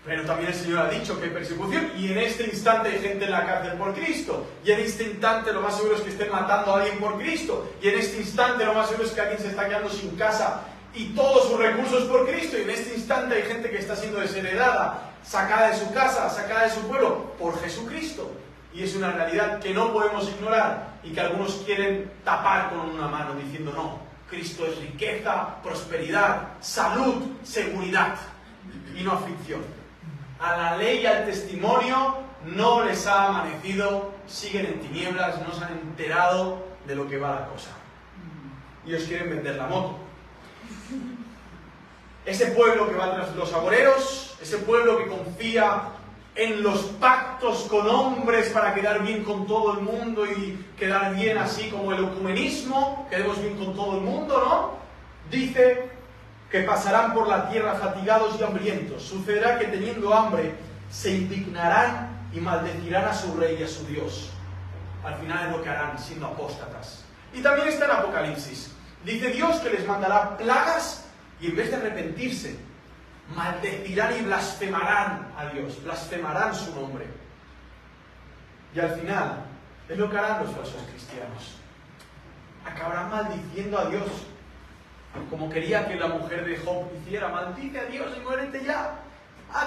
Pero también el Señor ha dicho que hay persecución, y en este instante hay gente en la cárcel por Cristo, y en este instante lo más seguro es que estén matando a alguien por Cristo, y en este instante lo más seguro es que alguien se está quedando sin casa y todos sus recursos por Cristo, y en este instante hay gente que está siendo desheredada, sacada de su casa, sacada de su pueblo, por Jesucristo. Y es una realidad que no podemos ignorar y que algunos quieren tapar con una mano diciendo no, Cristo es riqueza, prosperidad, salud, seguridad y no aflicción. A la ley y al testimonio no les ha amanecido, siguen en tinieblas, no se han enterado de lo que va la cosa. Y os quieren vender la moto. Ese pueblo que va tras los agoreros, ese pueblo que confía en los pactos con hombres para quedar bien con todo el mundo y quedar bien así como el ecumenismo, quedemos bien con todo el mundo, ¿no? Dice que pasarán por la tierra fatigados y hambrientos. Sucederá que teniendo hambre se indignarán y maldecirán a su rey y a su Dios. Al final es lo que harán, siendo apóstatas. Y también está en Apocalipsis. Dice Dios que les mandará plagas y en vez de arrepentirse, maldecirán y blasfemarán a Dios, blasfemarán su nombre. Y al final, es lo que harán los falsos cristianos. Acabarán maldiciendo a Dios. como quería que la mujer de Job hiciera. Maldice a Dios y muérete ya.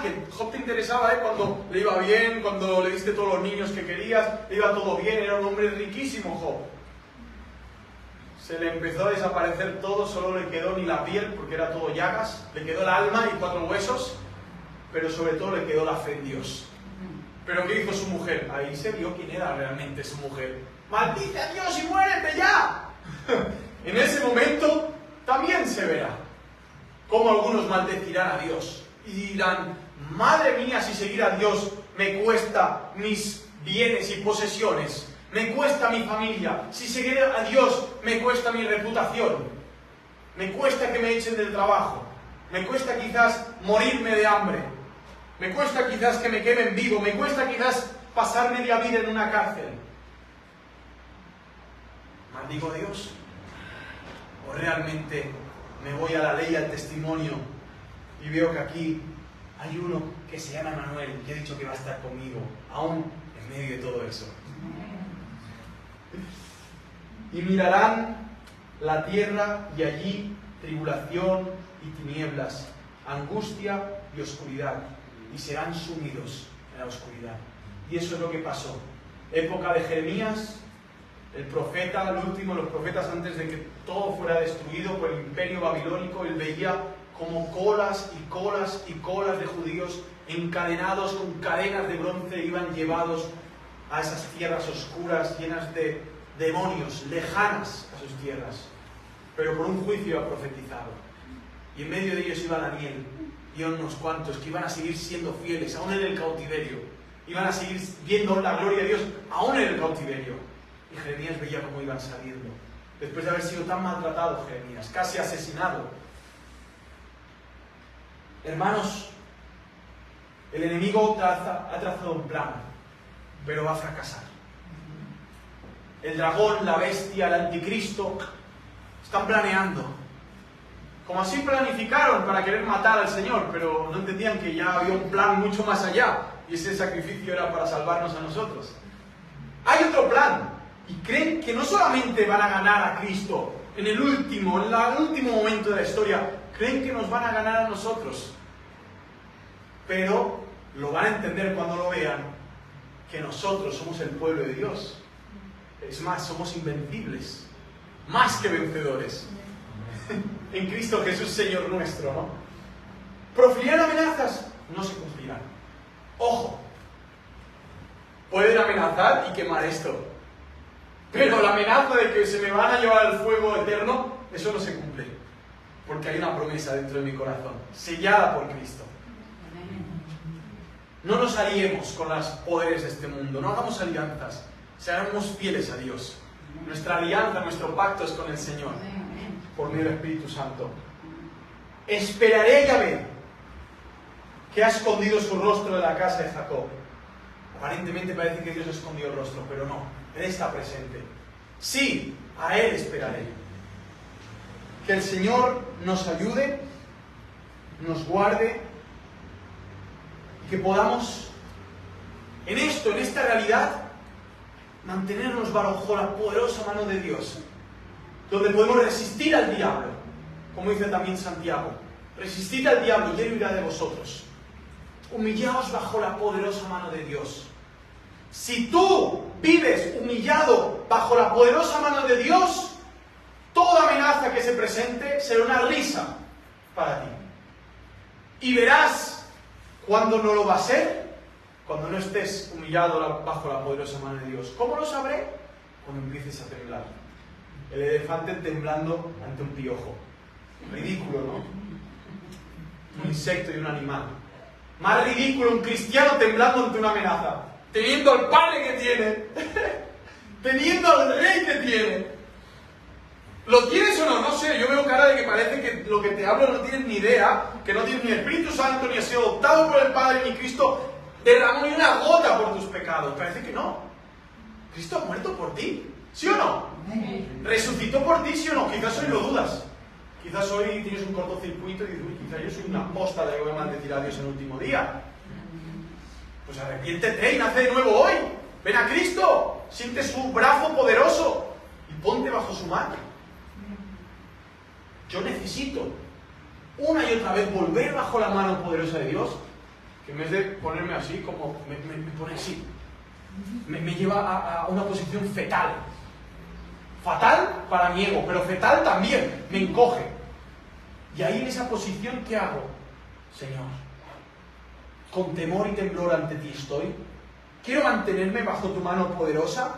Que Job te interesaba, cuando le iba bien, cuando le diste todos los niños que querías, le iba todo bien, era un hombre riquísimo Job. Se le empezó a desaparecer todo, solo le quedó ni la piel, porque era todo llagas, le quedó el alma y 4 huesos, pero sobre todo le quedó la fe en Dios. ¿Pero qué hizo su mujer? Ahí se vio quién era realmente su mujer. ¡Maldice a Dios y muérete ya! En ese momento también se verá cómo algunos maldecirán a Dios y dirán: madre mía, si seguir a Dios me cuesta mis bienes y posesiones, me cuesta mi familia, si seguir a Dios me cuesta mi reputación, me cuesta que me echen del trabajo, me cuesta quizás morirme de hambre, me cuesta quizás que me quemen vivo, me cuesta quizás pasar media vida en una cárcel. ¿Maldigo a Dios? ¿O realmente me voy a la ley, al testimonio, y veo que aquí hay uno que se llama Manuel, que ha dicho que va a estar conmigo, aún en medio de todo eso? Y mirarán la tierra y allí tribulación y tinieblas, angustia y oscuridad, y serán sumidos en la oscuridad. Y eso es lo que pasó. Época de Jeremías, el profeta, el último de los profetas antes de que todo fuera destruido por el imperio babilónico. Él veía como colas y colas y colas de judíos encadenados con cadenas de bronce iban llevados a esas tierras oscuras llenas de demonios, lejanas a sus tierras, pero por un juicio iba profetizado. Y en medio de ellos iba Daniel y unos cuantos que iban a seguir siendo fieles aún en el cautiverio, iban a seguir viendo la gloria de Dios aún en el cautiverio. Y Jeremías veía cómo iban saliendo después de haber sido tan maltratado. Jeremías, casi asesinado. Hermanos, el enemigo ha trazado un plan, pero va a fracasar. El dragón, la bestia, el anticristo están planeando. Como así planificaron para querer matar al Señor, pero no entendían que ya había un plan mucho más allá, y ese sacrificio era para salvarnos a nosotros. Hay otro plan, y creen que no solamente van a ganar a Cristo en el último momento de la historia, creen que nos van a ganar a nosotros, pero lo van a entender cuando lo vean, que nosotros somos el pueblo de Dios. Es más, somos invencibles, más que vencedores en Cristo Jesús, Señor nuestro, ¿no? ¿Proferirán amenazas? No se cumplirán. Ojo, pueden amenazar y quemar esto, pero la amenaza de que se me van a llevar al fuego eterno, eso no se cumple, porque hay una promesa dentro de mi corazón, sellada por Cristo. No nos aliemos con los poderes de este mundo, no hagamos alianzas, seamos fieles a Dios. Nuestra alianza, nuestro pacto es con el Señor, por medio del Espíritu Santo. Esperaré a Yahvé, que ha escondido su rostro de la casa de Jacob. Aparentemente parece que Dios ha escondido el rostro, pero no, Él está presente. Sí, a Él esperaré. Que el Señor nos ayude, nos guarde, y que podamos en esto, en esta realidad, mantenernos bajo la poderosa mano de Dios, donde podemos resistir al diablo, como dice también Santiago: resistid al diablo y él huirá de vosotros. Humillaos bajo la poderosa mano de Dios. Si tú vives humillado bajo la poderosa mano de Dios, toda amenaza que se presente será una risa para ti. Y verás cuando no lo va a ser, cuando no estés humillado bajo la poderosa mano de Dios. ¿Cómo lo sabré? Cuando empieces a temblar. El elefante temblando ante un piojo. Ridículo, ¿no? Un insecto y un animal. Más ridículo un cristiano temblando ante una amenaza, teniendo al Padre que tiene, teniendo al Rey que tiene. ¿Lo tienes o no? No sé, yo veo cara de que parece que lo que te hablo no tienes ni idea, que no tienes ni el Espíritu Santo, ni has sido adoptado por el Padre, ni Cristo derramó ni una gota por tus pecados. Parece que no. Cristo ha muerto por ti, ¿sí o no? Resucitó por ti, ¿sí o no? Quizás hoy lo dudas. Quizás hoy tienes un cortocircuito y dices: uy, quizás yo soy una apóstata que voy a maldecir a Dios en el último día. Pues arrepiéntete y nace de nuevo hoy. Ven a Cristo, siente su brazo poderoso y ponte bajo su mano. Yo necesito una y otra vez volver bajo la mano poderosa de Dios, que en vez de ponerme así, como me pone así, me lleva a una posición fetal. Fatal para mi ego, pero fetal también, me encoge. Y ahí en esa posición, ¿qué hago? Señor, con temor y temblor ante ti estoy. Quiero mantenerme bajo tu mano poderosa,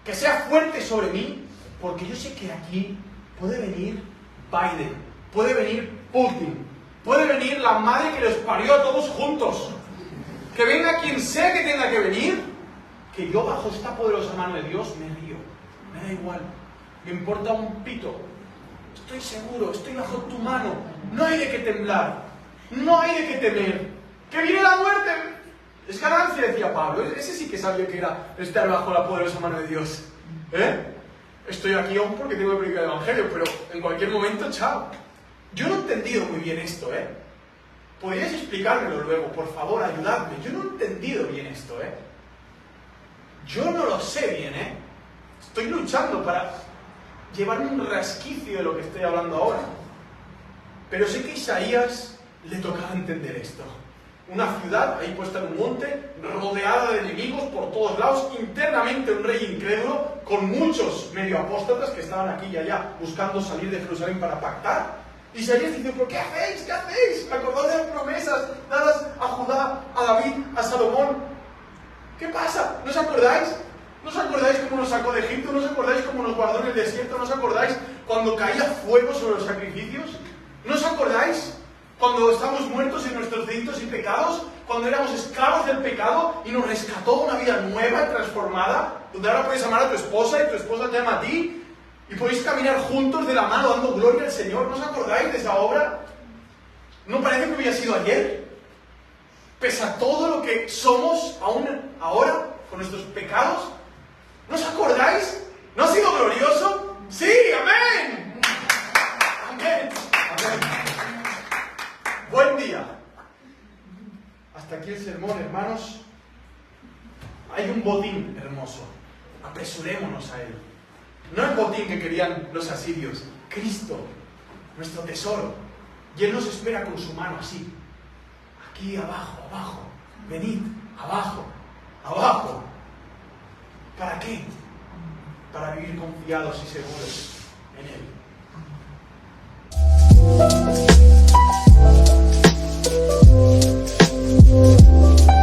que sea fuerte sobre mí, porque yo sé que aquí puede venir Biden, puede venir Putin, puede venir la madre que los parió a todos juntos. Que venga quien sea que tenga que venir, que yo bajo esta poderosa mano de Dios me río. Me da igual, me importa un pito. Estoy seguro, estoy bajo tu mano. No hay de qué temblar, no hay de qué temer. ¡Que viene la muerte! Es ganancia, decía Pablo. Ese sí que sabía que era estar bajo la poderosa mano de Dios. Estoy aquí aún porque tengo que predicar el Evangelio, pero en cualquier momento, chao. Yo no he entendido muy bien esto, ¿Podríais explicármelo luego? Por favor, ayudadme. Yo no he entendido bien esto, Yo no lo sé bien, Estoy luchando para llevarme un resquicio de lo que estoy hablando ahora. Pero sé que a Isaías le tocaba entender esto. Una ciudad ahí puesta en un monte, rodeada de enemigos por todos lados, internamente un rey incrédulo, con muchos medio apóstatas que estaban aquí y allá buscando salir de Jerusalén para pactar. Isaías dice, ¿pero qué hacéis? ¿Qué hacéis? Acordaos de las promesas dadas a Judá, a David, a Salomón. ¿Qué pasa? ¿No os acordáis? ¿No os acordáis cómo nos sacó de Egipto? ¿No os acordáis cómo nos guardó en el desierto? ¿No os acordáis cuando caía fuego sobre los sacrificios? ¿No os acordáis cuando estamos muertos en nuestros delitos y pecados? Cuando éramos esclavos del pecado y nos rescató una vida nueva y transformada, donde ahora puedes amar a tu esposa y tu esposa te ama a ti y podéis caminar juntos de la mano dando gloria al Señor. ¿No os acordáis de esa obra? ¿No parece que hubiera sido ayer? Pese a todo lo que somos aún ahora con nuestros pecados, ¿no os acordáis? ¿No ha sido glorioso? ¡Sí! ¡Amén! ¡Amén! ¡Amén! Buen día. Hasta aquí el sermón, hermanos. Hay un botín hermoso. Apresurémonos a él. No el botín que querían los asirios. Cristo, nuestro tesoro. Y Él nos espera con su mano así. Aquí abajo, abajo. Venid, abajo, abajo. ¿Para qué? Para vivir confiados y seguros en Él.